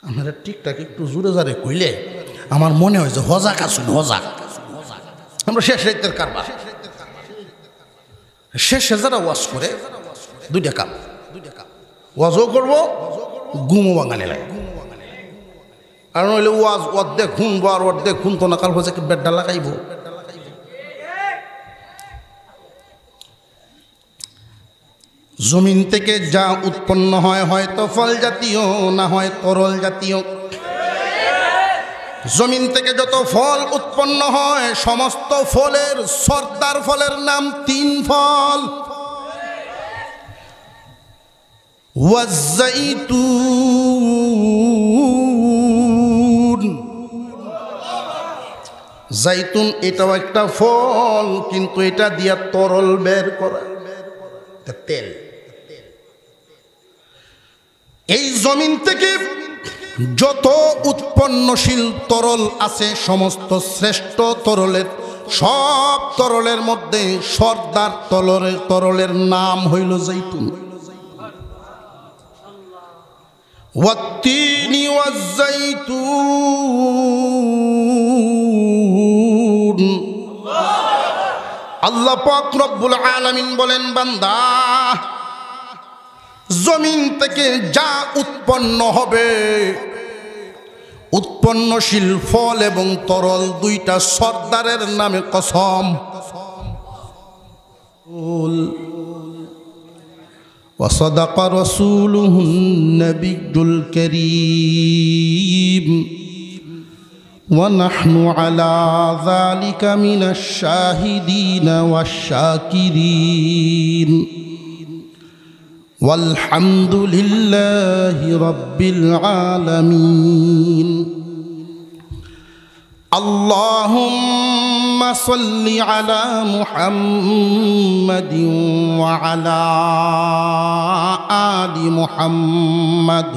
আপনারা ঠিকঠাক একটু জোরে জারে কইলে আমার মনে হয় যে হজাক আসুন হজাক। আমরা শেষ রাইতের কারবার শেষে যারা ওয়াজ করে দুইটা কাম, ওয়াজও করবো ঘুমও বাঙালি লাগে। আর নইলে ওয়াজ অর্ধেক শুনবো আর অর্ধেক শুনতো না, কাল হচ্ছে বেড্ডা লাগাইব। জমিন থেকে যা উৎপন্ন হয়, হয়তো ফল জাতীয় না হয় তরল জাতীয়। জমিন থেকে যত ফল উৎপন্ন হয় সমস্ত ফলের সর্দার ফলের নাম তিন ফল। ওয়াজ্জাইতুন, জাইতুন এটাও একটা ফল, কিন্তু এটা দিয়া তরল বের করা, তেল। এই জমিন থেকে যত উৎপন্নশীল তরল আছে সমস্ত শ্রেষ্ঠ তরলের, সব তরলের মধ্যে সর্দার তরলের নাম হইল জাইতুন। ওয়াত্তিনি ওয়াজ্জাইতুন। আল্লাহ পাক রব্বুল আলামিন বলেন, বান্দা জমিন থেকে যা উৎপন্ন হবে, উৎপন্নশীল ফল এবং তরল দুইটা সর্দারের নামে কসম। وصدق رسوله النبي الكريم ونحن على ذلك من الشاهدين والشاكرين والحمد لله رب العالمين اللهم صل على محمد وعلى آل محمد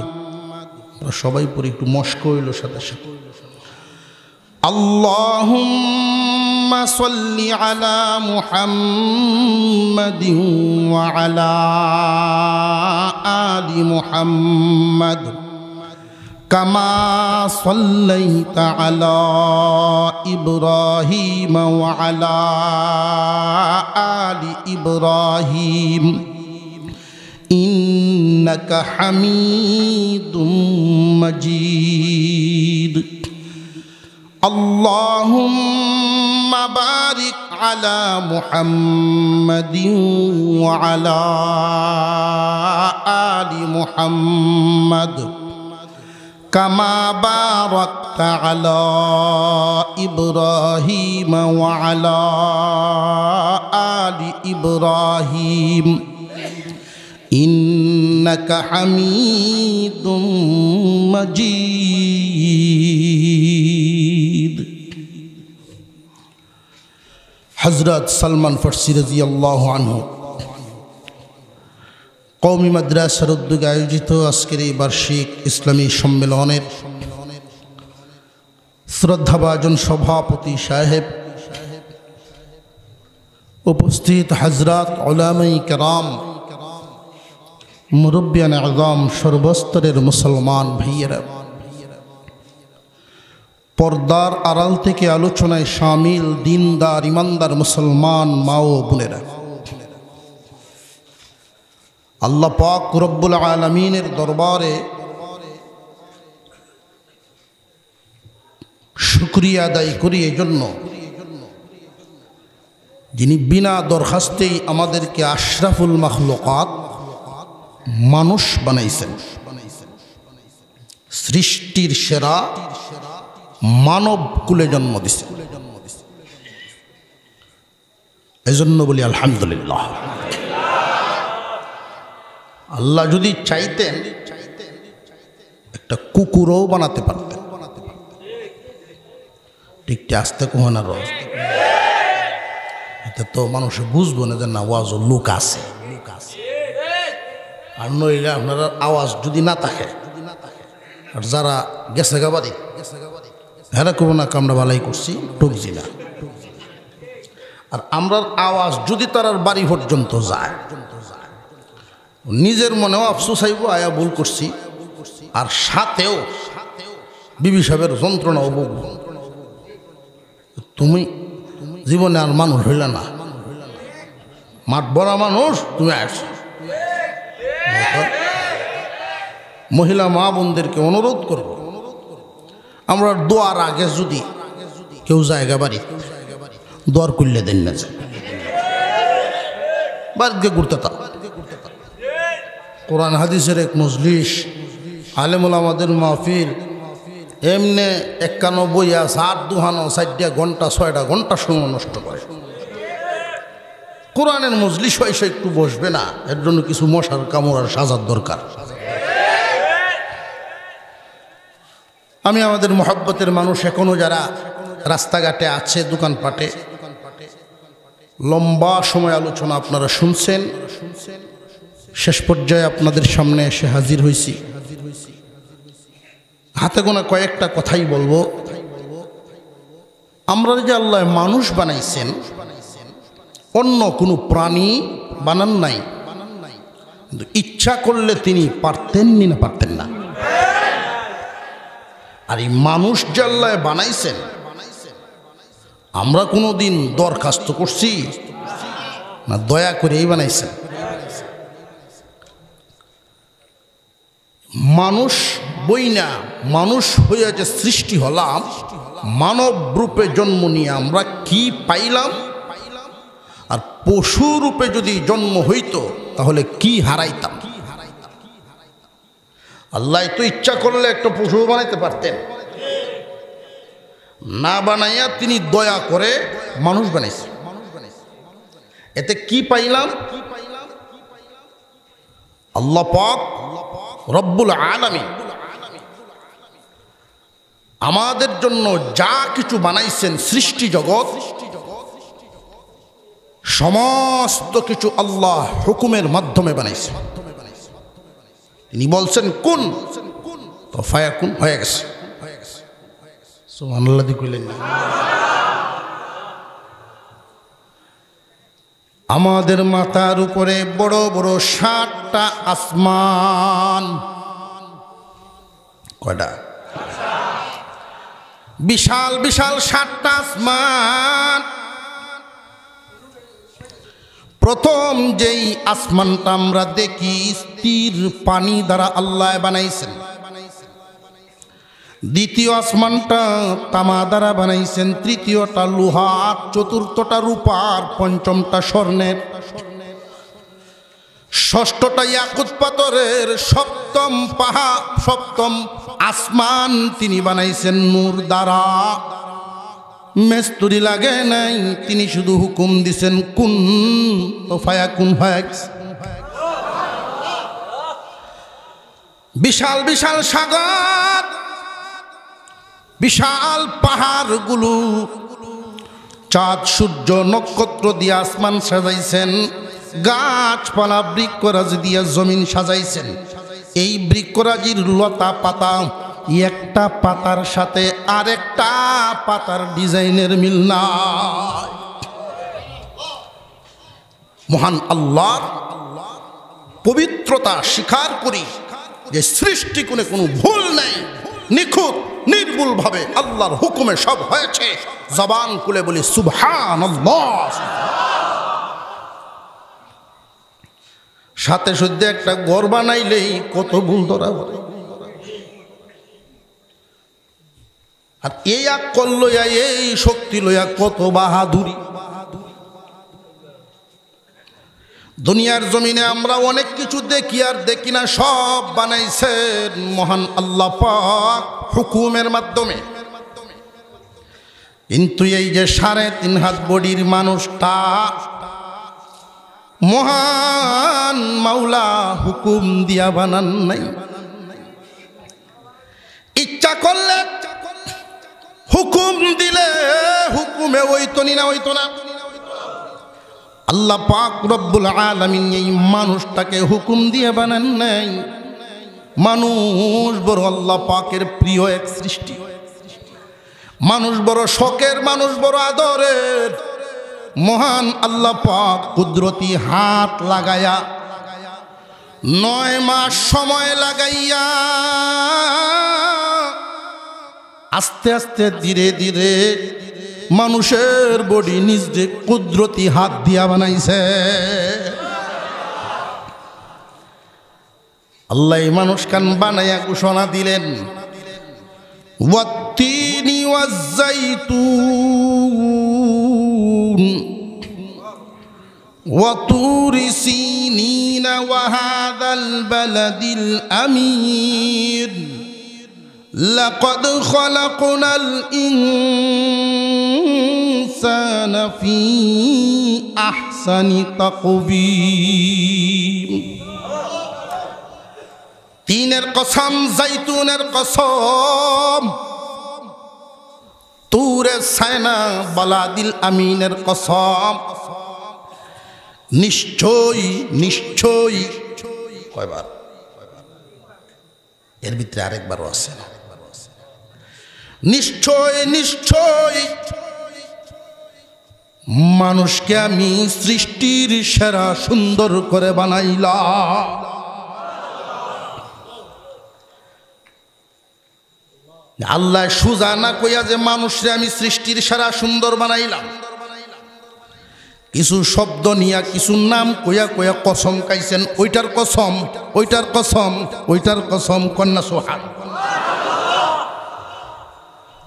সবাই পরে একটু মস্ক হইল সাথে সাথে اللهم صل على محمد وعلى آل محمد كما صليت على إبراهيم وعلى آل إبراهيم إنك حميد مجيد اللهم بارك على محمد وعلى آل محمد كما باركت على إبراهيم وعلى آل إبراهيم إنك حميد مجيد حضرت سلمان فرسی رضی اللہ عنہ কওমি মাদ্রাসার উদ্যোগে আয়োজিত আজকের এই বার্ষিক ইসলামী সম্মেলনের শ্রদ্ধাভাজন সভাপতি সাহেব, উপস্থিত হযরত উলামায়ে কেরাম, মুরব্বিয়ানে আযম, সর্বস্তরের মুসলমান ভাইয়েরা, পর্দার আড়াল থেকে আলোচনায় শামিল দিনদার ইমানদার মুসলমান মা ও বোনেরা, আল্লাহ পাক রব্বুল আলামিনের দরবারে শুকরিয়া আদায় করি এই জন্য যিনি বিনা দরখাস্তেই আমাদেরকে আশরাফুল মাখলুকাত মানুষ বানাইছেন, সৃষ্টির সেরা মানব কুলে জন্ম দিয়েছেন। এজন্য বলি আলহামদুলিল্লাহ। আল্লাহ যদি চাইতেন একটা কুকুরও বানাতে পারতেন। ঠিক আস্তে কোহনা রোজ এটা তো মানুষ বুঝবো না যে না ওয়াজ লোক আছে। আর নইলে আপনারা আওয়াজ যদি না থাকে, আর যারা গেছে গাবাদি হেরা করবো না কামড়া বালাই করছি টুকছি না। আর আমরার আওয়াজ যদি তার বাড়ি পর্যন্ত যায়, নিজের মনেও আফসোস আইব আয়া ভুল করছি, আর সাথেও বিবি সাহেবের যন্ত্রণাও ভুগব। তুমি জীবনে আর মানুষ হইলে না, মাঠ বড়া মানুষ তুমি আসছো। মহিলা মা বোনদেরকে অনুরোধ করব, আমরা দোয়ার আগে যদি কেউ জায়গা বাড়ি দোয়ার করলে দেন না, বাড়িতে ঘুরতে থাক। কোরআন হাদিসের এক মজলিস, আলেমুল আমাদের মাহফিল, এমনি 91 সাত দুহানো 4 ঘন্টা 6 ঘন্টা সময় নষ্ট করে। কোরআনের মজলিস হয়েছে একটু বসবে না, এর জন্য কিছু মশার কামড়ার সাজার দরকার। আমি আমাদের মহব্বতের মানুষ এখনো যারা রাস্তাঘাটে আছে, দোকানপাটে, লম্বা সময় আলোচনা আপনারা শুনছেন, শেষ পর্যায়ে আপনাদের সামনে এসে হাজির হয়েছি। হাতে গোনা কয়েকটা কথাই বলবো। আমরা যে আল্লাহ মানুষ বানাইছেন, অন্য কোনো প্রাণী বানান নাই, কিন্তু ইচ্ছা করলে তিনি পারতেন না পারতেন না। আর এই মানুষ যে আল্লাহ বানাইছেন, আমরা কোনো দিন দরখাস্ত করছি না, দয়া করেই বানাইছেন। মানুষ বই না, মানুষ হইয়া যে সৃষ্টি হলাম, মানব রূপে জন্ম নিয়ে আমরা কি পাইলাম, আর পশু রূপে যদি জন্ম হইতো তাহলে কি হারাইতাম। আল্লাহ তো ইচ্ছা করলে একটা পশু বানাইতে পারতেন, না বানাইয়া তিনি দয়া করে মানুষ বানাইছেন। এতে কি পাইলাম? আল্লাহ পাক রব্বুল আলামিন আমাদের জন্য যা কিছু বানাইছেন, সৃষ্টি জগৎ সমস্ত কিছু আল্লাহ হুকুমের মাধ্যমে বানাইছেন। তিনি বলছেন কুন, তো ফায়াকুন হয়ে গেছে। সুবহানাল্লাহ কইলেন না? আমাদের মাথার উপরে বড় বড় 7টা আসমান। কয়টা? বিশাল বিশাল 7টা আসমান। প্রথম যেই আসমানটা আমরা দেখি, স্থির পানি দ্বারা আল্লাহ বানাইছেন। দ্বিতীয় আসমানটা তামা দ্বারা বানাইছেন, তৃতীয়টা লোহার, চতুর্থটা রূপার, পঞ্চমটা স্বর্ণের, ষষ্ঠটা ইয়াকুত পাথরের, সপ্তম আসমান তিনি বানাইছেন নূর দ্বারা। মেস্তুরি লাগে নাই, তিনি শুধু হুকুম দিছেন কুন, তো ফায়াকুন হয়ে গেছে। বিশাল বিশাল সাগর, বিশাল পাহাড়গুলো, চাঁদ সূর্য নক্ষত্র দিয়ে আসমান সাজাইছেন, গাছপালা বৃক্ষরাজ দিয়ে জমিন সাজাইছেন। এই বৃক্ষরাজির লতা পাতা একটা পাতার সাথে আরেকটা পাতার ডিজাইনের মিল নাই। মহান আল্লাহর পবিত্রতা স্বীকার করি যে সৃষ্টি কোনো ভুল নেই, নিখুঁত নির্ভুল ভাবে আল্লাহর হুকুমে সব হয়েছে। জবান খুলে বলি সুবহানাল্লাহ। সাথে সাথে একটা ঘর বানাইলেই কত ভুল ধরা পড়ে। আর এই আকল লইয়া, এই শক্তি লইয়া কত বাহাদুরি। দুনিয়ার জমিনে আমরা অনেক কিছু দেখি আর দেখি না, সব বানাইছেন মহান আল্লাহ পাক হুকুমের মাধ্যমে। কিন্তু এই যে 3.5 হাত বডির মানুষটা মহান মাওলা হুকুম দিয়া বানান নাই। ইচ্ছা করলে হুকুম দিলে হুকুমে হইতো না। আল্লাহ পাক রব্বুল আলামিন এই মানুষটাকে হুকুম দিয়ে বানান নাই। মানুষ বড় আল্লাহ পাকের প্রিয় এক সৃষ্টি, মানুষ বড় শখের, মানুষ বড় আদরের। মহান আল্লাহ পাক কুদরতি হাত লাগায়া 9 মাস সময় লাগাইয়া আস্তে আস্তে ধীরে ধীরে মানুষের বডি নিজে কুদরতি হাত দিয়া বানাইছে। আল্লাহ মানুষ কান বানাইয়া ঘোষণা দিলেন, ওয়াত্তিনি ওয়াজ্জাইতুন ওয়াতুরি সিনিন ওয়া হাযাল বালাদিল আমিন লাকাদ খালাকনাল ইনসানা ফি আহসানি তাকবীম। তিনের কসম, জাইতুনের কসম, তুরে সায়না বালাদিল আমিনের কসম। নিশ্চয়ই নিশ্চয়ই কয়বার? এর ভিতরে আরেকবারও আছে। নিশ্চয় নিশ্চয় মানুষকে আমি সৃষ্টির সেরা সুন্দর করে বানাইলাম। আল্লাহ সুজা না কইয়া যে মানুষরে আমি সৃষ্টির সেরা সুন্দর বানাইলাম, কিছু শব্দ নিয়া কিছু নাম কইয়া কইয়া কসম খাইছেন। ওইটার কসম, ওইটার কসম, ওইটার কসম, কন্যা সোহাগ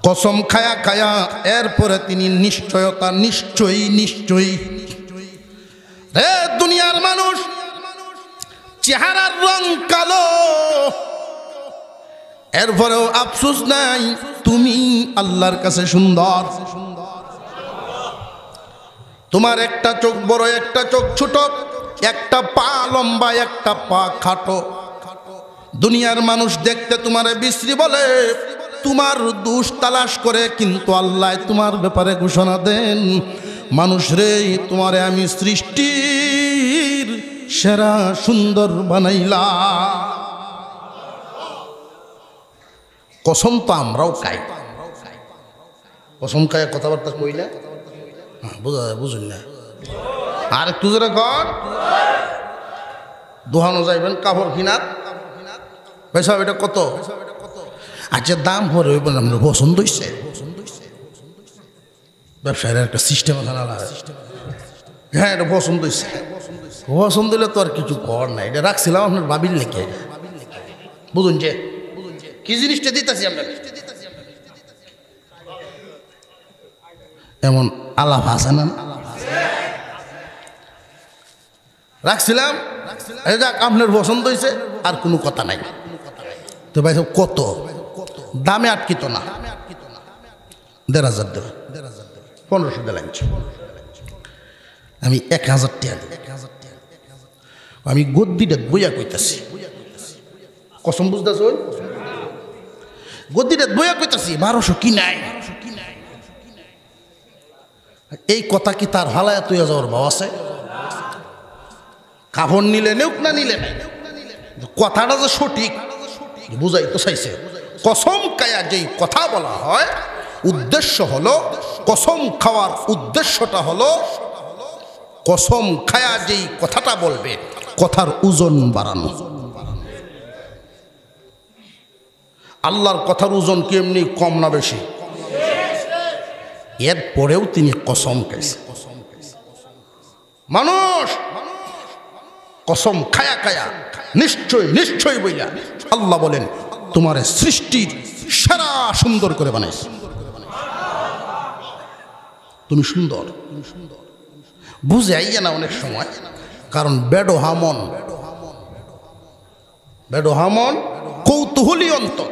কসম খায়া খায়া এরপরে তিনি নিশ্চয়তা, নিশ্চয়ই নিশ্চয়ই। রে দুনিয়ার মানুষ, চেহারার রং কালো, এরপরেও আফসোস নাই, তুমি আল্লাহর কাছে সুন্দর। তোমার একটা চোখ বড়, একটা চোখ ছোট, একটা পা লম্বা, একটা পা খাটো। দুনিয়ার মানুষ দেখতে তোমারে বিশ্রী বলে, তোমার দোষ তালাশ করে, কিন্তু আল্লাহ তোমার ব্যাপারে ঘোষণা দেন, মানুষ রে তোমারে আমি সৃষ্টির সেরা সুন্দর বানাইলাম। কসম তো আমরাও খাই, কসম খায় কথাবার্তা কইলে বোঝা যায়, বুঝুন না? আর একটু জোরে কর। দোহানো যাইবেন কাপড় কিনার, পয়সা এটা কত? আচ্ছা দাম পরে ওই বললাম পছন্দ হইছে। ব্যবসায়ীর একটা সিস্টেম আছে না? হ্যাঁ এটা পছন্দ হইছে, পছন্দ হইলে তো আর কিছু কর নাই। এটা রাখছিলাম আপনার বাবির লেখে, বুঝুন যে কি জিনিসটা দিতেছি আমরা। এমন আলাপ আছে না? রাখছিলাম, যাক আপনার পছন্দ হয়েছে, আর কোনো কথা নাই। তো ভাই কত দামে আটকিত না, ১,৫০০ দেবে, ১৫০০ দিলাম, আমি ১,০০০ টাকা দেব। আমি গদ্দিটা বইয়া কইতাছি, কসম বুঝতেছ? গদ্দিটা বইয়া কইতাছি ১২০০ কি নাই। এই কথা কি তার হালায় তুই যাওয়ার ভাব আছে? কাপড় নিলে নেউক না নিলে নাই, কথাটা যে সঠিক বুঝাই তো চাইছে। কসম খায়া যেই কথা বলা হয়, উদ্দেশ্য হলো, কসম খাওয়ার উদ্দেশ্যটা হলো, কসম খায়া যেই কথাটা বলবে কথার ওজন বাড়ানো। আল্লাহর কথার ওজন কি এমনি কম না বেশি? এরপরেও তিনি কসম খাইছেন। মানুষ কসম খায়া খায়া নিশ্চয় নিশ্চয় বইলা আল্লাহ বলেন তোমার সৃষ্টির সেরা সুন্দর করে বানাইছে। তুমি সুন্দর, বুঝে আইয়া না অনেক সময়, কারণ বেডোহামন কৌতূহলী অন্তর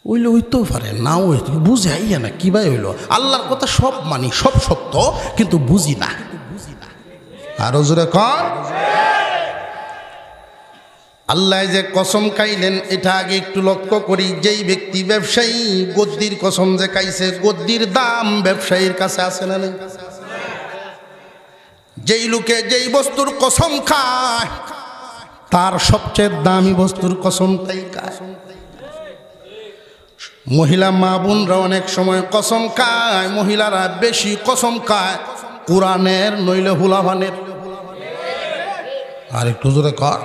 হইলে হইতেও পারে, নাও হইতে, বুঝে আইয়া না কি ভাই হইল। আল্লাহর কথা সব মানি, সব সত্য, কিন্তু বুঝি না। আরো জোরে কর। আল্লাহ যে কসম খাইলেন এটা আগে একটু লক্ষ্য করি। যেই ব্যক্তি ব্যবসায়ী গদ্দির কসম যে খাইছে, গদ্দির দাম ব্যবসায়ীর কাছে আছে না নেই? যেই লোকে যেই বস্তুর কসম খায় তার সবচেয়ে দামি বস্তুর কসম তাই খায়। মহিলা মা বোনরা অনেক সময় কসম খায়, মহিলারা বেশি কসম খায় কোরআনের নইলে হুলাভানের। আর একটু জোরে কর,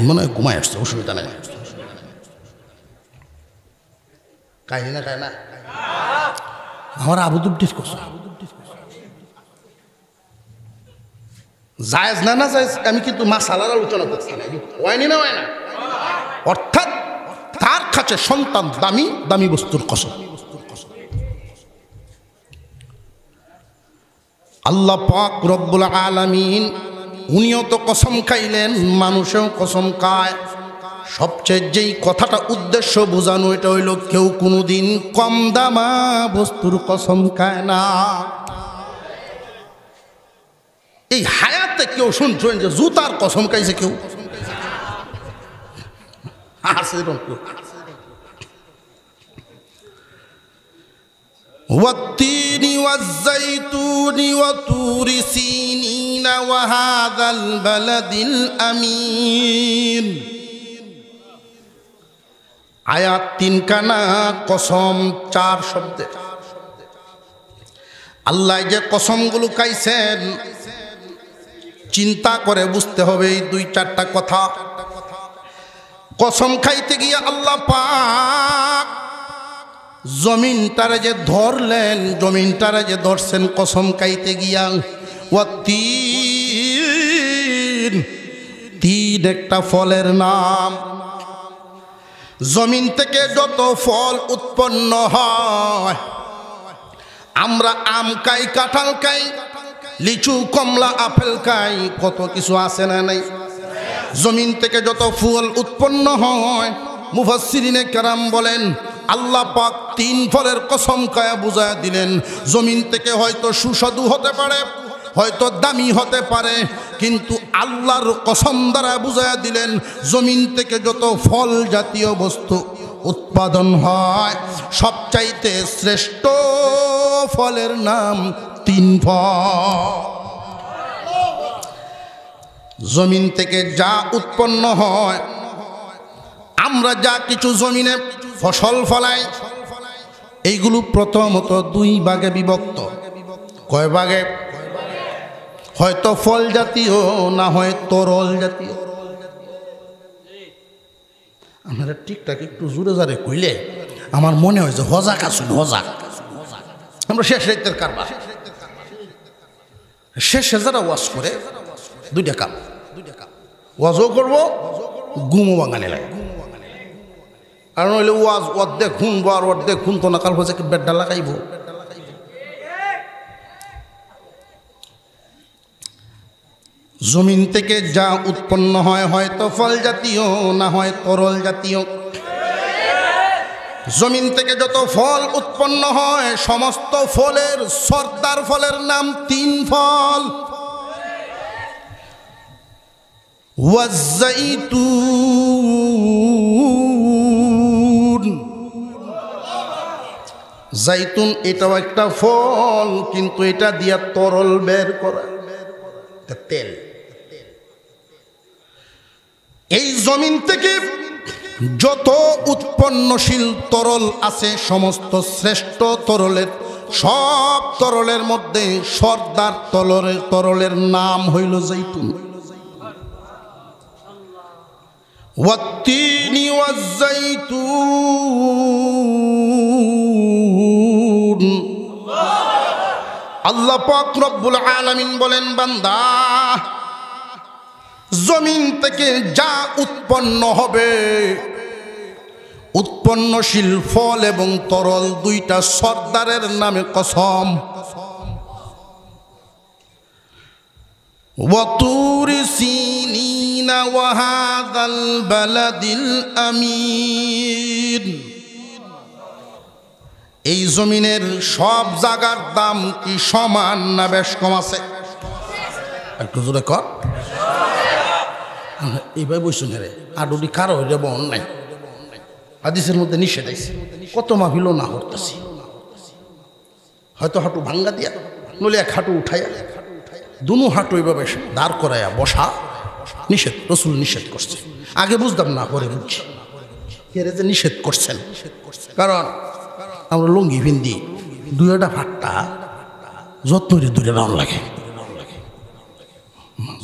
মনে হয় ঘুমায় আসছে, অসুবিধা নেই। কাহিনী না খায় না আমার আবু দুবটিস কসম জায়েজ না না জায়েজ আমি কিন্তু মাসালার আলোচনা করছি না হয়নি না হয় না অর্থাৎ তার কাছে সন্তান দামি দামি বস্তুর কসম আল্লাহ পাক রব্বুল আলামিন উনিও তো কসম খাইলেন মানুষেও কসম খায় সবচেয়ে যেই কথাটা উদ্দেশ্য বোঝানো এটা হইল কেউ কোনোদিন কম দামা বস্তুর কসম খায় না এই হায়াতে কেউ শুনছেন যে জুতার কসম খাইছে কেউ আছে এরকম والتين والزيتون وطور سينين وهذا البلد الأمين আয়াত 3 কানা কসম 4 শব্দে আল্লাহ যে কসমগুলো খাইছেন চিন্তা করে বুঝতে হবে এই 2-4টা কথা কসম খাইতে গিয়ে আল্লাহ পাক জমিনটারে যে ধরলেন জমিনটারে যে ধরছেন কসম খাইতে গিয়া ওয়াতিন তিন একটা ফলের নাম জমিন থেকে যত ফল উৎপন্ন হয় আমরা আম খাই কাঁঠাল খাই লিচু কমলা আপেল খাই কত কিছু আছে না নাই জমিন থেকে যত ফল উৎপন্ন হয় মুফাসসিরিনে কেরাম বলেন আল্লাহ পাক 3 ফলের কসম খায়া বুঝায়া দিলেন জমিন থেকে হয়তো সুস্বাদু হতে পারে হয়তো দামি হতে পারে কিন্তু আল্লাহর কসম দ্বারা বুঝায়া দিলেন জমিন থেকে যত ফল জাতীয় বস্তু উৎপাদন হয় সবচাইতে শ্রেষ্ঠ ফলের নাম 3 ফল জমিন থেকে যা উৎপন্ন হয় আমরা যা কিছু জমিনে ফসল ফলাই এইগুলো প্রথমত 2 ভাগে বিভক্ত কয় ভাগে হয়তো ফল জাতীয় না হয় তরল জাতীয় আপনারা ঠিকঠাক একটু জোরে জোরে কইলে আমার মনে হয় যে হজাক আসুন হজাক আমরা শেষ রাতের কারবার শেষে যারা ওয়াজ করে 2টা কাম ওয়াজও করবো ঘুমও বাঙালি লাগে আর নইলে ওয়াজ অর্ধেক শুনবো আর অর্ধেক শুনতো না কাল হচ্ছে বেড্ডা লাগাইব জমিন থেকে যা উৎপন্ন হয় হয়তো ফল জাতীয় না হয় তরল জাতীয় জমিন থেকে যত ফল উৎপন্ন হয় সমস্ত ফলের সর্দার ফলের নাম 3 ফল ওয়াজাইতুন জাইতুন এটাও একটা ফল কিন্তু এটা দিয়া তরল বের করা তেল এই জমিন থেকে যত উৎপন্নশীল তরল আছে সমস্ত শ্রেষ্ঠ তরলের সব তরলের মধ্যে সর্দার তরলের নাম হইল জাইতুন والتين والزيتون আল্লাহ পাক রব্বুল আলামিন বলেন বান্দা জমিন থেকে যা উৎপন্ন হবে উৎপন্নশীল ফল এবং তরল 2টা সর্দারের নামে কসম وطور سينين وهذا البلد الأمين এই জমিনের সব জায়গার দাম কি সমান না বেশ কম আছে একটু জোরে কর এইভাবে বসুন রে আডুডি কারো হয়ে যাব অন্যায় হাদিসের মধ্যে নিষেধ আছে কত মাহফিল না করতেছি হয়তো হাঁটু ভাঙ্গা দিয়া নইলে এক হাঁটু উঠাইয়া দুনো হাঁটু এইভাবে দাঁড় করাইয়া বসা নিষেধ রসুল নিষেধ করছে আগে বুঝতাম না পরে বুঝছি এর যে নিষেধ করছেন কারণ আমরা লুঙ্গি ভিন্দি 2টা ফাট্টা যত্ন করে 2টা রাউন্ড লাগে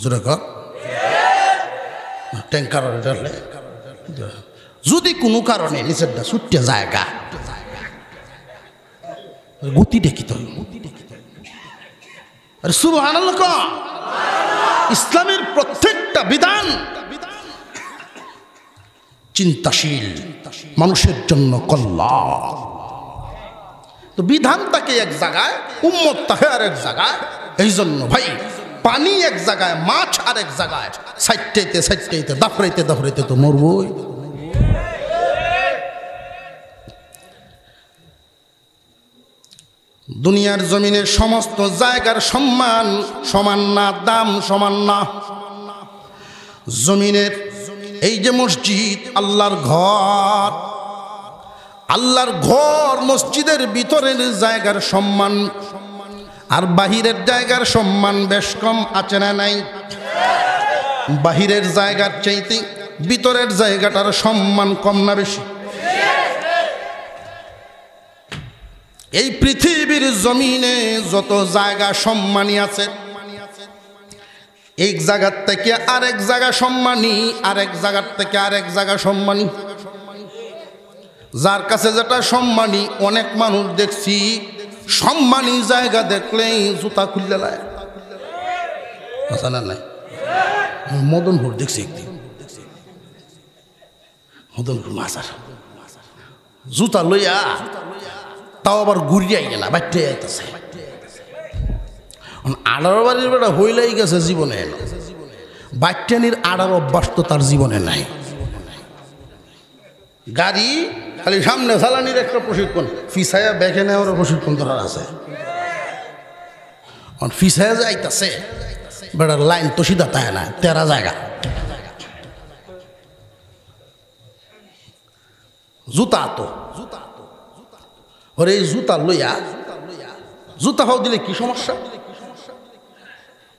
জোরে কর ট্যাঙ্কার যদি কোনো কারণে নিচেরটা ছুটতে জায়গা গতিটা কি? আরে সুবহানাল্লাহ ক। ইসলামের প্রত্যেকটা বিধান চিন্তাশীল, মানুষের জন্য কল্যাণ। তো বিধান থাকে এক জায়গায়, উম্মত থাকে আর এক জায়গায়। এই জন্য ভাই পানি এক জায়গায়, মাছ আর এক জায়গায়, সাইটটাইতে দাফরাইতে তো মরবই। দুনিয়ার জমিনের সমস্ত জায়গার সম্মান সমান না, দাম সমান না। জমিনের এই যে মসজিদ, আল্লাহর ঘর, আল্লাহর ঘর, মসজিদের ভিতরের জায়গার সম্মান আর বাহিরের জায়গার সম্মান বেশ কম আছে না নাই? বাহিরের জায়গার চাইতে ভিতরের জায়গাটার সম্মান কম না বেশি? এই পৃথিবীর জমিনে যত জায়গা সম্মানী আছে, এক জায়গার থেকে আরেক জায়গা সম্মানী, আরেক জায়গার থেকে আরেক জায়গা সম্মানী। যার কাছে যেটা সম্মানী, অনেক মানুষ দেখছি সম্মানী জায়গা দেখলেই জুতা খুললে লায়। নাই মদনপুর দেখছি একদিন, মদনপুর মাজার জুতা লইয়া, তাও আবার ঘুরিয়াই না, বাচ্চা যাইতেছে। আড়ার বাড়ির বেটা হইলাই গেছে জীবনে, বাচ্চানির আড়ার অভ্যাস তো তার জীবনে নাই। গাড়ি খালি সামনে চালানির একটা প্রশিক্ষণ, ফিসায়া ব্যাকে নেওয়ার প্রশিক্ষণ ধরার আছে। ফিসায়া যাইতেছে বেটার লাইন তো সিধা তাই না, তেরা জায়গা। জুতা তো ওরে, এই জুতা লইয়া জুতা হাও দিলে কি সমস্যা?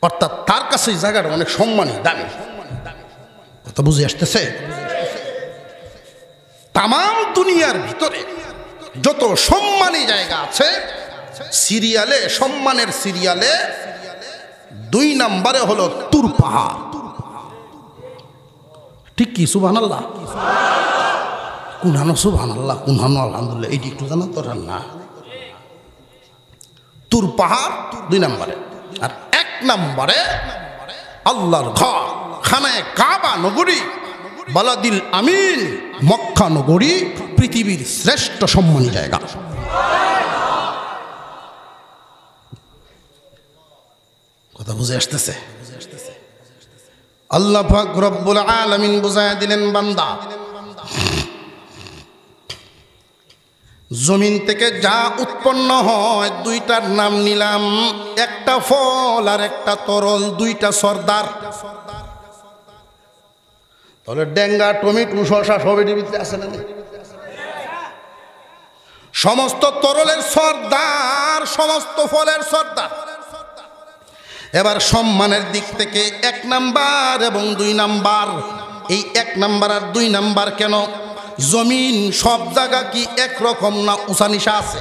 অর্থাৎ তার কাছে এই জায়গাটা অনেক সম্মানী, দামি। কথা বুঝে আসতেছে? তাম দুনিয়ার ভিতরে যত সম্মানী জায়গা আছে, সিরিয়ালে, সম্মানের সিরিয়ালে 2 নম্বরে হলো তুর পাহাড়। ঠিক কি? সুবহানাল্লাহ। কুনহানো সুবহানাল্লাহ, কুনহানো আলহামদুলিল্লাহ, এইটি একটু জানা তো না। তুর পাহাড় 2 নম্বরে, আর 1 নম্বরে আল্লাহর ঘর, খানায়ে কাবা নগরী, বালাদিল আমিন, মক্কা নগরী, পৃথিবীর শ্রেষ্ঠ সম্মানী জায়গা। কথা বুঝে আসতেছে? আল্লাহ পাক রব্বুল আলামিন বুঝায় দিলেন, বান্দা জমিন থেকে যা উৎপন্ন হয় 2টার নাম নিলাম, একটা ফল আর একটা তরল, 2টা সর্দার। তাহলে ডেঙ্গা, টমেটো, শসা সব এটির ভিতরে আছে না? সমস্ত তরলের সর্দার, সমস্ত ফলের সর্দার। এবার সম্মানের দিক থেকে 1 নাম্বার এবং 2 নাম্বার। এই 1 নাম্বার আর 2 নাম্বার কেন? জমিন সব জায়গা কি একরকম না? উঁচা নিচা আছে।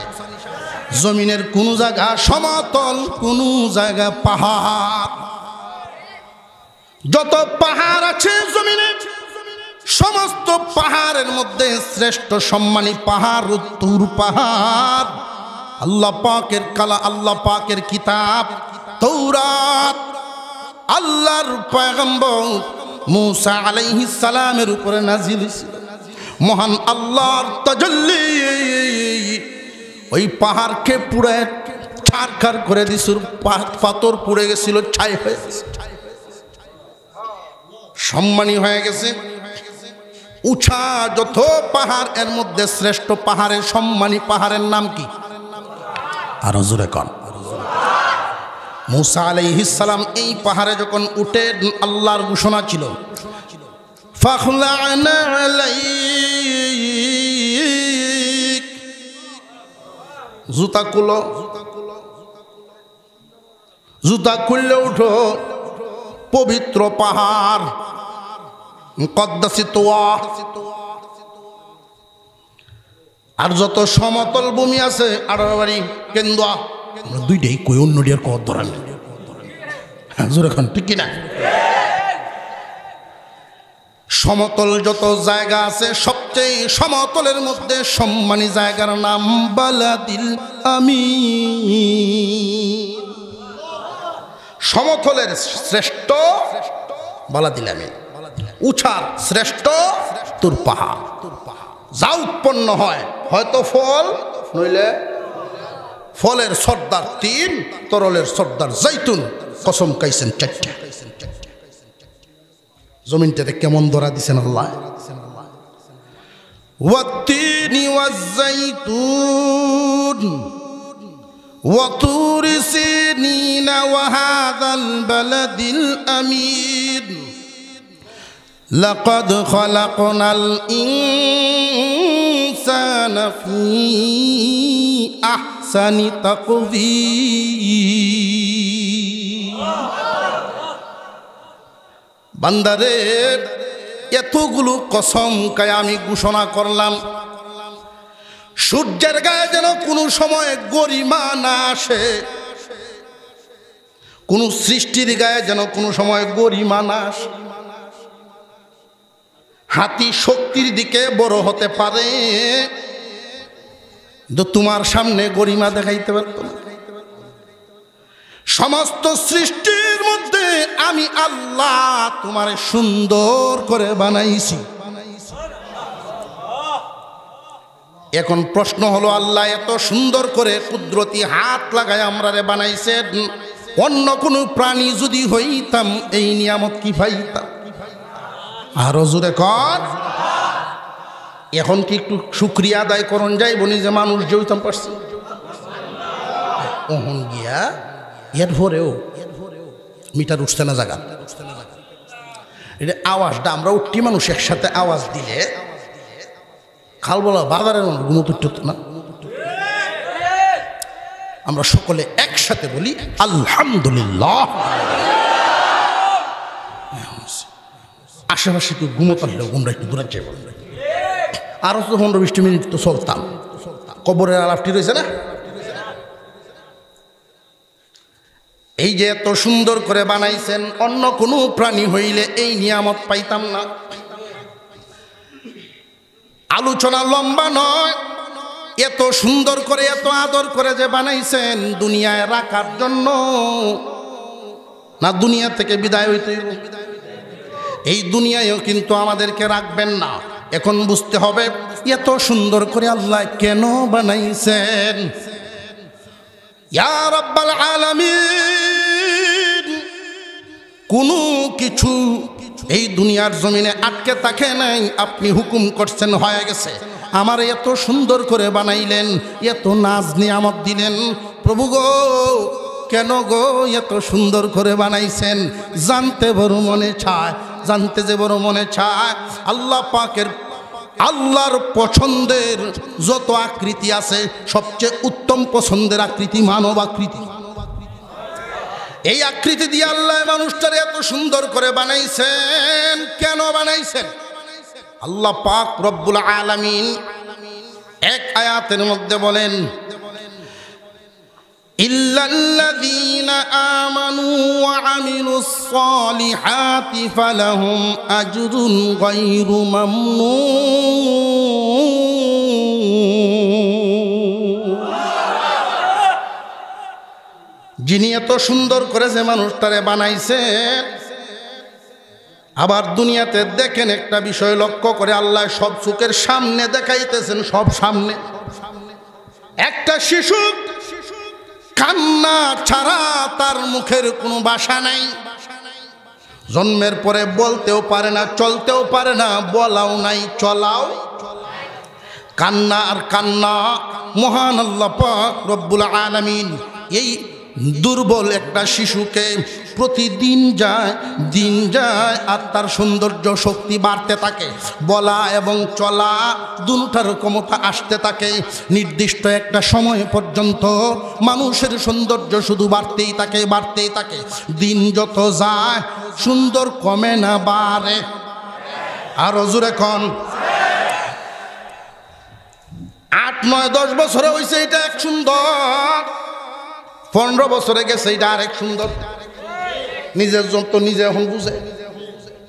জমিনের কোন জায়গা সমতল, কোন জায়গা পাহাড়। যত পাহাড় আছে জমিনে, সমস্ত পাহাড়ের মধ্যে শ্রেষ্ঠ সম্মানী পাহাড় তুর পাহাড়। আল্লাহ পাকের কালা, আল্লাহ পাকের কিতাব তাওরাত, আল্লাহর পয়গম্বর মুসা আলাইহিস সালামের উপরে নাজিল হয়েছিল। মহান আল্লাহর তাজাল্লি ওই পাহাড়কে পুড়ে ছারখার করে দিছিল, পাথর পুড়ে গেছিল, ছাই হয়ে গেছে, সম্মানী হয়ে গেছে। উঁচা যত পাহাড়, এর মধ্যে শ্রেষ্ঠ পাহাড়ের সম্মানী পাহাড়ের নাম কি? আরো জোরে কন। মুসা আলাইহিস সালাম এই পাহাড়ে যখন উঠে, আল্লাহর ঘোষণা ছিল, ফাখলা'না আলাইক, জুতা খুলো, জুতা খুললে উঠো, পবিত্র পাহাড় মুকদ্দাসিত। আর যত সমতল ভূমি আছে, আড়াবাড়ি, কেন্দুয়া, আমরা 2টাই কই, অন্যটি আর কত ধরান জোরে খান, ঠিক কিনা? সমতল যত জায়গা আছে সবচেয়ে সমতলের মধ্যে সম্মানী জায়গার নাম বালাদিল আমিন। সমতলের শ্রেষ্ঠ বালাদিল আমিন, উঁচার শ্রেষ্ঠ তুর পাহাড়। যা উৎপন্ন হয় হয়তো ফল, নইলে ফলের সর্দার 3, তরলের সর্দার জাইতুন, কসম খাইছেন 4টা। জমিনটাতে কেমন ধরা দিছেন আল্লাহ। ওয়াত্তিনি ওয়াজ্জাইতুন ওয়া তুরি সিনিনা ওয়া হাযাল বালাদিল আমিন লাকাদ খালাকনাল ইনসানা ফি আহসানি তাকওয়িম। বান্দারে এতগুলো কসম খায় আমি ঘোষণা করলাম, সূর্যের গায়ে যেন কোনো সময় গরিমা না আসে, কোন সৃষ্টির গায়ে যেন কোনো সময় গরিমা না আসে। হাতি শক্তির দিকে বড় হতে পারে, কিন্তু তোমার সামনে গরিমা দেখাইতে পারত না। সমস্ত সৃষ্টির মধ্যে আমি আল্লাহ তোমারে সুন্দর করে বানাইছি। এখন প্রশ্ন হলো, আল্লাহ এত সুন্দর করে কুদরতি হাত লাগায় আমরারে বানাইছেন, অন্য কোনো প্রাণী যদি হইতাম এই নিয়ামত কি পাইতাম? আরো জোরে কর। এখন কি একটু শুকরিয়া আদায় করুন যাইব নি যে মানুষ যে হইতাম পারছি? ওহন গিয়া এরপরেও মিটার উঠছে না জায়গা। এটা আওয়াজটা আমরা উঠি মানুষ একসাথে আওয়াজ দিলে খাল বলা বাজারের গুণতুট্ট না। আমরা সকলে একসাথে বলি আলহামদুলিল্লাহ। আশেপাশে কেউ ঘুমোতাল আমরা একটু দূরে যাই, আরো তো 15-20 মিনিট তো চলতাম। কবরের আলাপটি রয়েছে না। এই যে এত সুন্দর করে বানাইছেন, অন্য কোনো প্রাণী হইলে এই নিয়ামত পাইতাম না। আলোচনা লম্বা নয়, এত সুন্দর করে এত আদর করে যে বানাইছেন দুনিয়ায় রাখার জন্য, না দুনিয়া থেকে বিদায় হইতে হইব। এই দুনিয়ায়ও কিন্তু আমাদেরকে রাখবেন না। এখন বুঝতে হবে এত সুন্দর করে আল্লাহ কেন বানাইছেন। ইয়া রাব্বাল আলামিন, কোনো কিছু এই দুনিয়ার জমিনে আটকে থাকে নাই, আপনি হুকুম করছেন হয়ে গেছে। আমার এত সুন্দর করে বানাইলেন, এত নাজ নিয়ামত দিলেন, প্রভু গো কেন গো এত সুন্দর করে বানাইছেন? জানতে বড় মনে চায়, জানতে যে বড় মনে চায়। আল্লাহ পাকের আল্লাহর পছন্দের যত আকৃতি আছে সবচেয়ে উত্তম পছন্দের আকৃতি মানব আকৃতি। এই আকৃতি দিয়ে আল্লাহ মানুষটারে এত সুন্দর করে বানাইছেন। কেন বানাইছেন? আল্লাহ পাক রব্বুল আলামিন এক আয়াতের মধ্যে বলেন, ইল্লাল্লাযীনা আমানু ওয়া আমিলুস সালিহাতি ফালাহুম আজরুন গায়রু মামনুন। যিনি এত সুন্দর করে যে মানুষটারে বানাইছেন, আবার দুনিয়াতে দেখেন একটা বিষয় লক্ষ্য করে আল্লাহ সব চোখের সামনে দেখাইতেছেন, সব সামনে। একটা শিশু কান্না ছাড়া তার মুখের কোনো ভাষা নাই, জন্মের পরে বলতেও পারে না, চলতেও পারে না, বলাও নাই, চলাও। কান্না আর কান্না। মহান আল্লাহ পাক রব্বুল আলামিন এই দুর্বল একটা শিশুকে প্রতিদিন যায়, দিন যায়, আর তার সৌন্দর্য শক্তি বাড়তে থাকে, বলা এবং চলা দুটার ক্ষমতা আসতে থাকে। নির্দিষ্ট একটা সময় পর্যন্ত মানুষের সৌন্দর্য শুধু বাড়তেই থাকে, বাড়তেই থাকে। দিন যত যায় সুন্দর কমে না বাড়ে। আর জোরে কোন 8, 9, 10 বছরে হয়েছে এটা এক সুন্দর, 15 বছরে গেছে এটা আরেক সুন্দর। নিজের যত নিজে এখন বুঝে।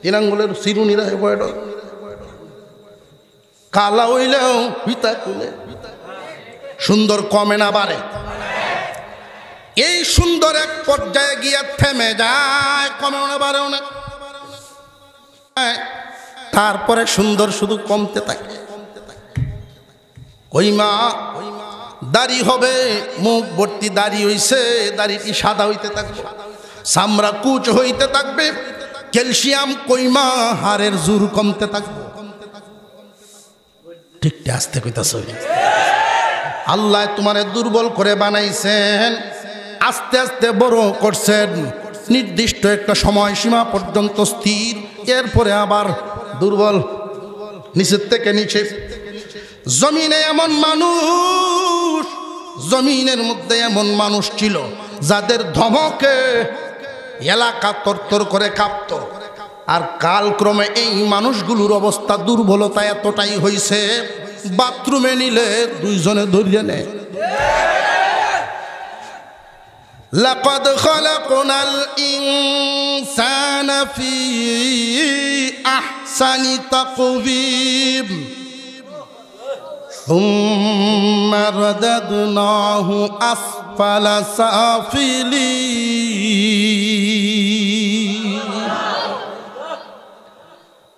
তিন আঙ্গুলের চিরুনিরা বয়ড কালা হইলেও পিতা কুলে সুন্দর কমে না বাড়ে। এই সুন্দর এক পর্যায়ে গিয়ে থেমে যায়, কমেও না বাড়েও না। তারপরে সুন্দর শুধু কমতে থাকে। কইমা দাড়ি হবে, মুখ ভর্তি দাড়ি হইছে, দাড়িটি সাদা হইতে থাকবে, চামড়া কুচ হইতে থাকবে, ক্যালসিয়াম কইমা হাড়ের জোর কমতে থাকবে। ঠিক আস্তে কইতাছ, আল্লাহ তোমারে দুর্বল করে বানাইছেন, আস্তে আস্তে বড় করছেন, নির্দিষ্ট একটা সময় সীমা পর্যন্ত স্থির, এরপরে আবার দুর্বল, নিচের থেকে নিচে। জমিনে এমন মানুষ, জমিনের মধ্যে এমন মানুষ ছিল যাদের ধমকে এলাকা তরতর করে কাঁপত। আর কালক্রমে এই মানুষগুলোর অবস্থা, দুর্বলতা এতটাই হয়েছে, বাথরুমে নিলে দুইজনে ধরিয়ে নেয়। লাকাদ খালাকনাল ইনসানা ফি আহসানি তাকওয়িম সুম্মা রাদাদনাহু আসফালা সাফিলিন।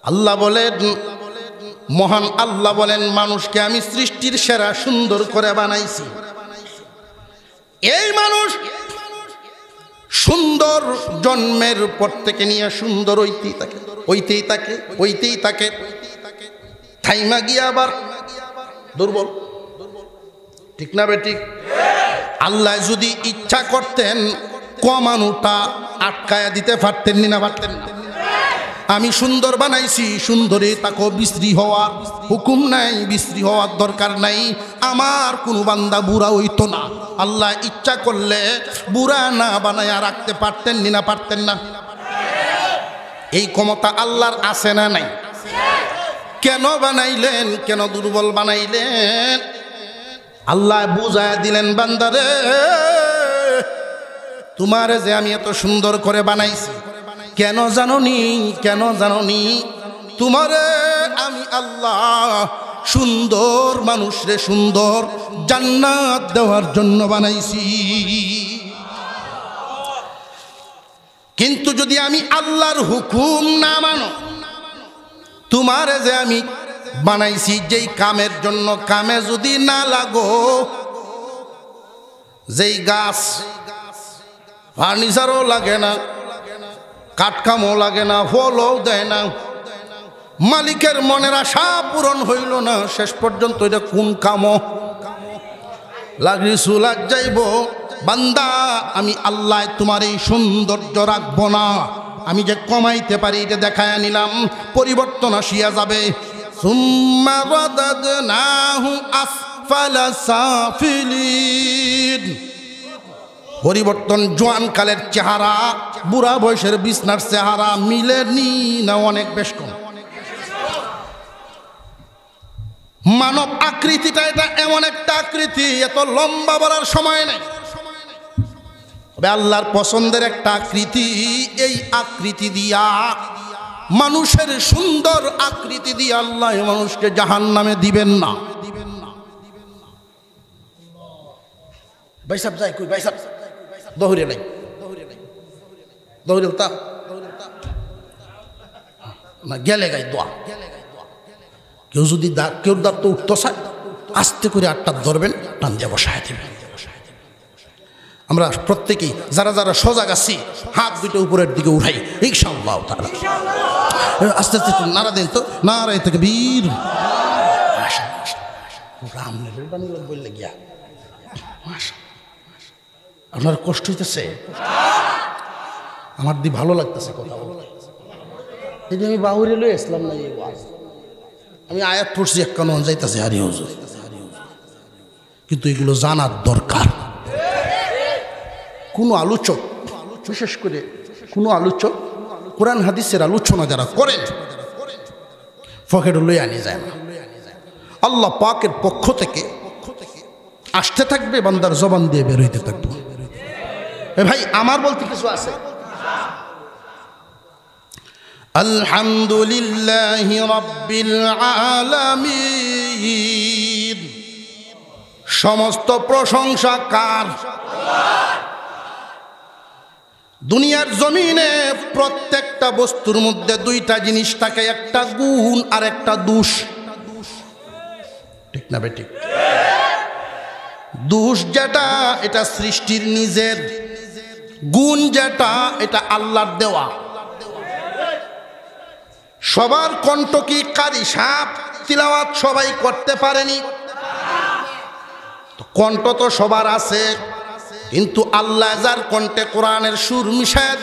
আল্লাহ বলেন, মহান আল্লাহ বলেন, মানুষকে আমি সৃষ্টির সেরা সুন্দর করে বানাইছি। এই মানুষ সুন্দর জন্মের পর থেকে নিয়ে সুন্দর হইতেই থাকে, হইতেই থাকে, হইতেই থাকে, থাইমা গিয়া আবার দুর্বল। ঠিক না বেঠিক? আল্লাহ যদি ইচ্ছা করতেন কমানোটা আটকায়া দিতে পারতেন না, পারতেন না। আমি সুন্দর বানাইছি, সুন্দরে তাকে বিশ্রী হওয়ার হুকুম নাই, বিশ্রী হওয়ার দরকার নাই। আমার কোন বান্দা বুড়া হইতো না। আল্লাহ ইচ্ছা করলে বুড়া না বানায়া রাখতে পারতেন না, পারতেন না? এই ক্ষমতা আল্লাহর আছে না নাই? কেন বানাইলেন? কেন দুর্বল বানাইলেন? আল্লাহ বুঝায়া দিলেন, বান্দারে তোমারে যে আমি এত সুন্দর করে বানাইছি, কেন জানোনি? কেন জানোনি? তোমারে আমি আল্লাহ সুন্দর মানুষরে সুন্দর জান্নাত দেওয়ার জন্য বানাইছি। কিন্তু যদি আমি আল্লাহর হুকুম না মানো, তোমারে যে আমি বানাইছি যেই কামের জন্য, কামে যদি না লাগো, যেই গাছ ফার্নিচারও লাগে না, কাঠকামও লাগে না, ফলও দেয় না, মালিকের মনের আশা পূরণ হইল না, শেষ পর্যন্ত এটা কোন কামও লাগি সুলাগ যাইব। বান্দা আমি আল্লাহ তোমার এই সৌন্দর্য রাখবো না, আমি যে কমাইতে পারি এটা দেখায় নিলাম, পরিবর্তন আসিয়া যাবে। সুম্মা রাদাদনাহু আসফালা সাফিলিন। পরিবর্তন, জোয়ানকালের চেহারা বুড়া বয়সের বিছনার চেহারা মিলেনি না, অনেক বেশ কম। মানব আকৃতিটা এটা এমন একটা আকৃতি, এত লম্বা বলার সময় নেই, তবে আল্লাহর পছন্দের একটা আকৃতি। এই আকৃতি দিয়া, মানুষের সুন্দর আকৃতি দিয়ে আল্লাহ মানুষকে জাহান্নামে দিবেন না। ভাইসাব যাই কই, ভাইসাব দহরে নাই, দহরে তা না গেলে গাই দোয়া। কেউ যদি কেউ দাঁত তো উঠতে চায়, আস্তে করে আটটা ধরবেন, টান দিয়ে বসায় দেবেন। আমরা প্রত্যেকেই যারা যারা সজাগ আছি, হাত দুটো উপরের দিকে উঠাই, ইনশাআল্লাহ তাআলা। আস্তে আস্তে নারা দেন তো, নারায়ে তাকবীর। বললে গিয়া আপনার কষ্ট হইতেছে, আমার দি ভালো লাগতেছে কথা বলতে। এই যে আমি বাহুরে লই আসলাম না, এই ওয়াজ আমি আয়াত পড়ছি, এক কান যাইতেছে হারি হুজুর, কিন্তু এগুলো জানার দরকার। কোনো আলোচক, বিশেষ করে কোনো আলোচক কোরআন হাদিসের আলোচনা যারা করেন, পকেটে লই আনি যায় না। আল্লাহ পাকের পক্ষ থেকে আসতে থাকবে, বান্দার জবান দিয়ে বের হইতে থাকবে। এ ভাই, আমার বলতে কিছু আছে। আলহামদুলিল্লাহি রাব্বিল আলামিন। সমস্ত প্রশংসা কার? দুনিয়ার জমিনে প্রত্যেকটা বস্তুর মধ্যে দুইটা জিনিস থাকে, একটা গুণ আর একটা দোষ। ঠিক না বেঠিক? দোষ যেটা এটা সৃষ্টির নিজের, গুণ যেটা এটা আল্লাহর দেওয়া। সবার কণ্ঠ কি কারি সাপ? তিলাওয়াত সবাই করতে পারেনি, কণ্ঠ তো সবার আছে, কিন্তু আল্লাহ যার কণ্ঠে কোরআনের সুর মিশায়া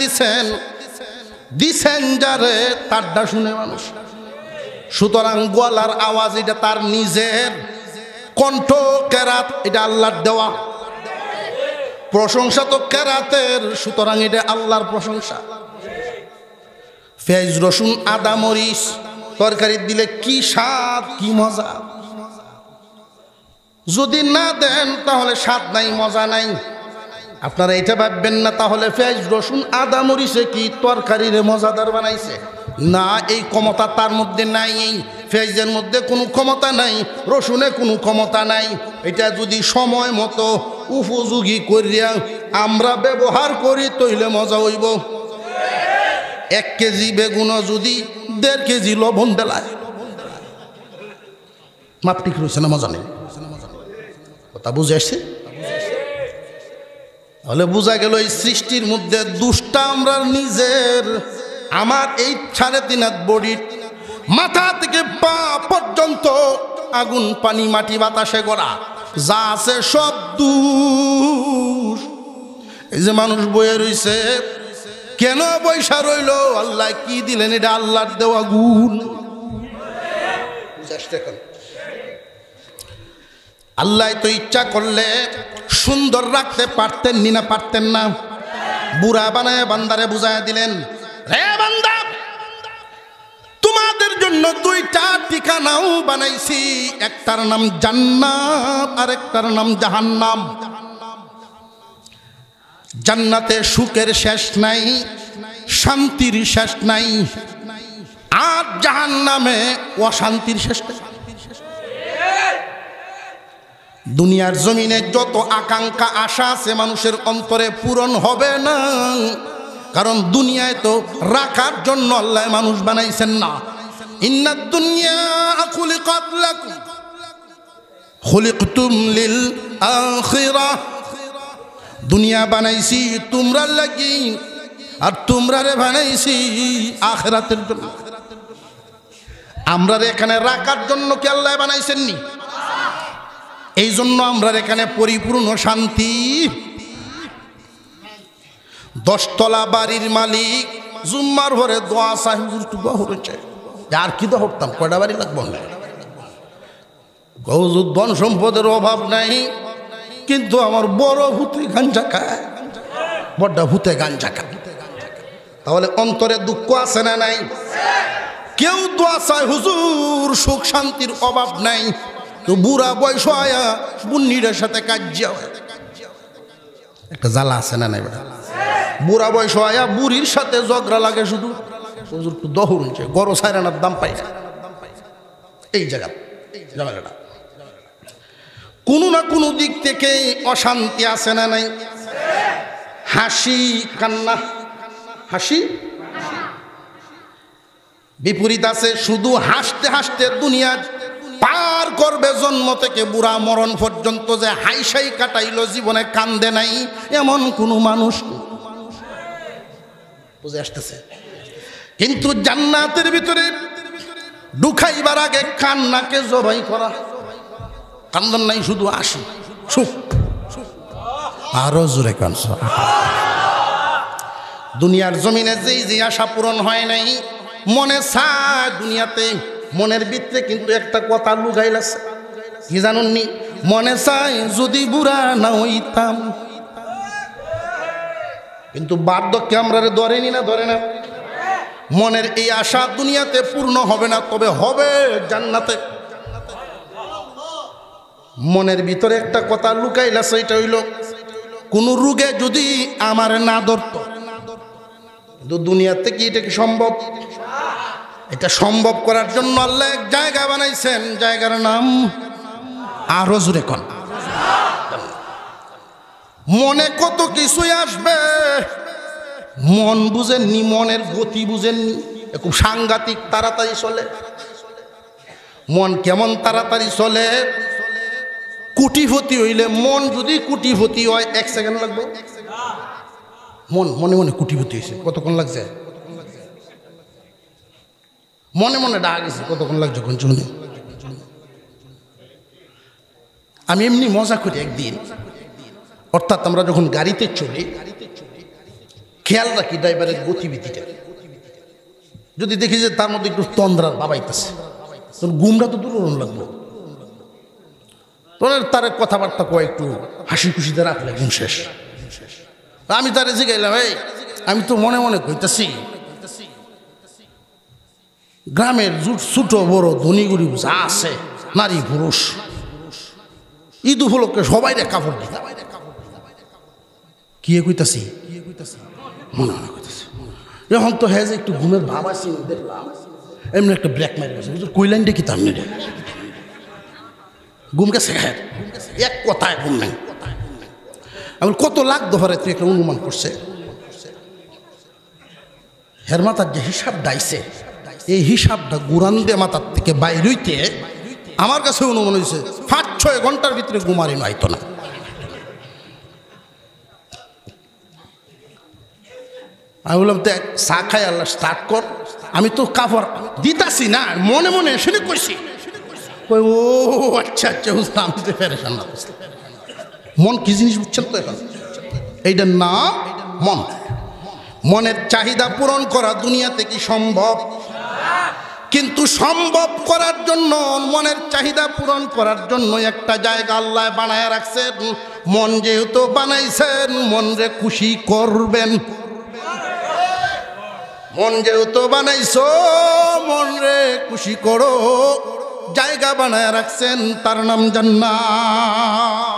দিছেন যারে তারটা শুনে মানুষ। সুতরাং গলার আওয়াজ এটা তার নিজের, কণ্ঠ কেরাত এটা আল্লাহর দেওয়া। প্রশংসা তো কেরাতের, সুতরাং এটা আল্লাহর প্রশংসা। পেঁয়াজ রসুন আদা মরিচ তরকারি দিলে কি স্বাদ, কি মজা। যদি না দেন তাহলে স্বাদ নাই, মজা নাই। আপনারা এটা ভাববেন না তাহলে পেঁয়াজ রসুন আদা মরিচে কি তরকারিরে মজাদার বানাইছে? না, এই ক্ষমতা তার মধ্যে নাই। এই পেঁয়াজের মধ্যে কোনো ক্ষমতা নাই, রসুনে কোনো ক্ষমতা নাই। এটা যদি সময় মতো উপযোগী করিয়া আমরা ব্যবহার করি তইলে মজা হইব। 1 কেজি বেগুন যদি 1.5 কেজি লবণ দেলায়, মাপ ঠিক রয়েছে না? মজা নেই। কথা বুঝে আসছে? তাহলে বোঝা গেল এই সৃষ্টির মধ্যে দুষ্টা আমরা নিজের। আমার এই 3.5 হাত বডির মাথা থেকে পা পর্যন্ত আগুন পানি মাটি বাতাসে গড়া যা আছে সব দুষ। এই যে মানুষ বয়ে রইছে, কেন পয়সা রইল? আল্লাহ কি দিলেন? এটা আল্লাহর দেওয়া গুণ। আল্লাহ তো ইচ্ছা করলে সুন্দর রাখতে পারতেন না? পারতেন না? বুড়া বানায় বান্দারে বুঝায় দিলেন, রে বান্দা, তোমাদের জন্য 2টা ঠিকানাও বানাইছি, একটার নাম জান্নাত আর একটার নাম জাহান্নাম। জান্নাতে সুখের শেষ নাই, শান্তির শেষ নাই, আর জাহান্নামে অশান্তির শেষ নাই। দুনিয়ার জমিনে যত আকাঙ্ক্ষা আশা আছে মানুষের অন্তরে পূরণ হবে না, কারণ দুনিয়ায় তো রাখার জন্য আল্লাহ মানুষ বানাইছেন না। ইন্নাদ দুনিয়া খুলিকাত লাকুম খুলিকতুম লিল আখিরাহ। দুনিয়া বানাইছি তোমরা লাগি, আর তোমরা রে বানাইছি আখিরাতের জন্য। আমরা এখানে রাখার জন্য কি আল্লাহ বানাইছেন নি? এই জন্য আমরা এখানে পরিপূর্ণ শান্তি। 10 তলা বাড়ির মালিক জুম্মার ভরে দোয়া সাহেব দোয়া হয়েছে, আর কি দোয়া হতাম? কয়টা বাড়ি লাগবো না? ধন সম্পদের অভাব নাই, কিন্তু আমার বড় ভূতে গাঞ্জা খায়, বড় ভূতে গাঞ্জা খায়। তাহলে অন্তরে দুঃখ আছে না নাই? কেউ দোয়া চায় হুজুর সুখ শান্তির অভাব নাই, তো বুড়া বয়স আয়া বুন্নির সাথে কাজিয়া হয়, একটা জ্বালা আছে না নাই? বেটা বুড়া বয়স আয়া বুড়ির সাথে ঝগড়া লাগে, শুধু হুজুর একটু দহর হচ্ছে, গরো সাইরানার দাম পাই না। এই জায়গাটা কোনো না কোনো দিক থেকে অশান্তি আছে না নাই? হাসি কান্না, হাসি বিপরীত আছে। শুধু হাসতে হাসতে দুনিয়া পার করবে, জন্ম থেকে বুড়া মরণ পর্যন্ত যে হাইসাই কাটাইলো, জীবনে কান্দে নাই এমন কোনো মানুষ বুঝে আসতেছে। কিন্তু জান্নাতের ভিতরে ঢুকাইবার আগে কান্নাকে জবাই করা, কান্দন নাই, শুধু আসি সুখ। আরো জোরে কানছ। দুনিয়ার জমিনে যেই যে আশা পূরণ হয় নাই, মনে চায় দুনিয়াতে, মনের ভিতরে কিন্তু একটা কথা লুকাইল আছে, কি জানুননি? মনে চায় যদি বুড়া না হইতাম। কিন্তু বার্ধক্যে আমরা ধরেনি না? ধরে না? মনের এই আশা দুনিয়াতে পূর্ণ হবে না, তবে হবে জান্নাতে। মনের ভিতরে একটা কথা লুকাইল আছে, এটা হইল কোন রোগে যদি আমার না ধরত, কিন্তু দুনিয়াতে কি এটা কি সম্ভব? এটা সম্ভব করার জন্য আল্লাহ এক জায়গা বানাইছেন, জায়গার নাম আরো জোরে কোন। মনে কত কিছুই আসবে, মন বুঝেননি, মনের গতি বুঝেননি, খুব সাংঘাতিক তাড়াতাড়ি চলে। মন কেমন তাড়াতাড়ি চলে, কোটিপতি হইলে মন যদি কোটিপতি হয় 1 সেকেন্ড লাগবে। মন মনে মনে কোটিপতি হয়েছে, কতক্ষণ লাগছে? মনে মনে ডাক গেছে, কতক্ষণ লাগছে? কোন শুনে আমি এমনি মজা করি একদিন, অর্থাৎ আমরা যখন গাড়িতে চলি খেয়াল রাখি ড্রাইভারের গতিবিধিটা। যদি দেখি যে তার মধ্যে একটু তন্দ্রার বাবাইতেছে, তখন ঘুমরা তো দূর লাগবো, তখন তার কথাবার্তা কয় একটু হাসি খুশিতে রাখলে ঘুম শেষ। আমি তারে জিগাইলাম, এই আমি তো মনে মনে কইতাছি গ্রামের ছোট বড় ধনী গরিব যা আছে, নারী পুরুষ, ঈদ উপলক্ষে সবাই রে কাপড় দিই। কি কইতাছি মনে মনে কইতাছি। এখন তো হ্যাঁ যে একটু ঘুমের ভাব আছে, দেখলাম এমনি একটা ব্রেক মারি গেছে, কইলাইনটা কি তার নেই, ঘুম গেছে, এক কথায় ঘুম নাই। আমি কত লাখ দফারে তুই একটা অনুমান করছে, হের মাথার যে হিসাব ডাইছে, এই হিসাবটা গুরান দিয়ে মাথার থেকে বাইর হইতে আমার কাছে অনুমান হয়েছে 5-6 ঘন্টার ভিতরে ঘুমারি নাইতো না। আমি বললাম তো চা খাই আল্লাহ স্টার্ট কর। আমি তো কাপড় দিতাছি না, মনে মনে শুনে কইছি, ও আচ্ছা আচ্ছা বুঝলাম, আমি তো পেরেশান না। মন কি জিনিস বুঝছেন তো? এখন এইটার নাম মন। মনের চাহিদা পূরণ করা দুনিয়াতে কি সম্ভব? কিন্তু সম্ভব করার জন্য, মনের চাহিদা পূরণ করার জন্য একটা জায়গা আল্লাহ বানায় রাখছেন। মন যেহেতু বানাইছেন, মন রে খুশি করবেন। মন যেহেতু বানাইছো, মন রে খুশি করো। জায়গা বানায় রাখছেন, তার নাম জান্নাত।